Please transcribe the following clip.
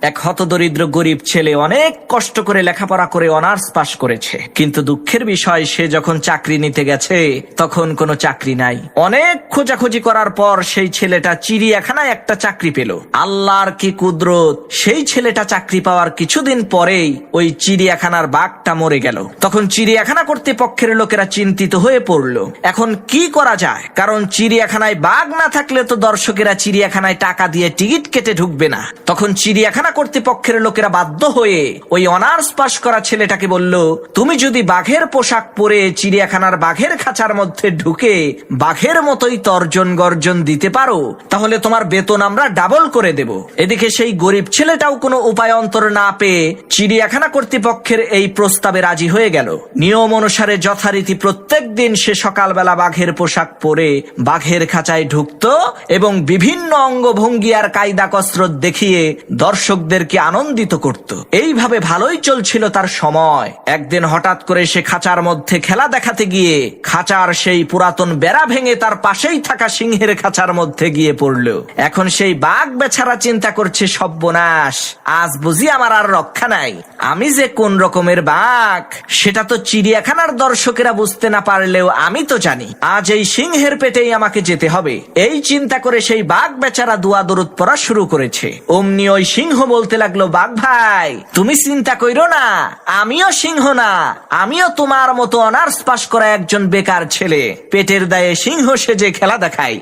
এক হতদরিদ্র গরিব ছেলে অনেক কষ্ট করে লেখাপড়া করে অনার্স পাশ করেছে, কিন্তু দুঃখের বিষয় সে যখন চাকরি নিতে গেছে তখন কোনো চাকরি নাই। অনেক খোঁজাখুঁজি করার পর সেই ছেলেটা চিড়িয়াখানায় একটা চাকরি পেল। আল্লাহর কি কুদরত, সেই ছেলেটা চাকরি পাওয়ার কিছুদিন পরেই ওই চিড়িয়াখানার বাঘটা মরে গেল। তখন চিড়িয়াখানা কর্তৃপক্ষের লোকেরা চিন্তিত হয়ে পড়ল, এখন কি করা যায়, কারণ চিড়িয়াখানায় বাঘ না থাকলে তো দর্শকেরা চিড়িয়াখানায় টাকা দিয়ে টিকিট কেটে ঢুকবে না। তখন চিড়িয়াখানা কর্তৃপক্ষের লোকেরা বাধ্য হয়ে ওই অনার্স পাশ করা ছেলেটাকে বলল, তুমি যদি বাঘের পোশাক পরে চিড়িয়াখানার বাঘের খাঁচার মধ্যে ঢুকে বাঘের মতোই তর্জন গর্জন দিতে পারো, তাহলে তোমার বেতন আমরা ডাবল করে দেব। এদিকে সেই গরিব ছেলেটাও কোনো উপায় অন্তর না পেয়ে চিড়িয়াখানা কর্তৃপক্ষের এই প্রস্তাবে রাজি হয়ে গেল। নিয়ম অনুসারে যথারীতি প্রত্যেক দিন সে সকালবেলা বাঘের পোশাক পরে বাঘের খাঁচায় ঢুকত এবং বিভিন্ন অঙ্গভঙ্গি আর কায়দা কসরত দেখিয়ে দর্শকদেরকে আনন্দিত করত। এইভাবে ভালোই চলছিল তার সময়। একদিন হঠাৎ করে সে খাঁচার মধ্যে খেলা দেখাতে গিয়ে খাঁচার সেই পুরাতন বেড়া ভেঙে তার পাশেই থাকা সিংহের খাঁচার মধ্যে গিয়ে পড়ল। এখন সেই বাঘ বেচারা চিন্তা করছে, সর্বনাশ, আজ বুঝি আমার আর রক্ষা নাই। আমি যে কোন রকমের বাঘ সেটা তো চিড়িয়াখানার দর্শকেরা বুঝতে না পারলেও আমি তো জানি। আজ এই সিংহের পেটেই আমাকে যেতে হবে। এই চিন্তা করে সেই বাঘ বেচারা দুয়া দরুদ পড়া শুরু করেছে। অমনি ওই সিংহ বলতে লাগলো, বাঘ ভাই, তুমি চিন্তা কইরো না, আমিও সিংহ না, আমিও তোমার মতো অনার্স পাশ করা একজন বেকার ছেলে, পেটের দায়ে সিংহ সেজে খেলা দেখাই।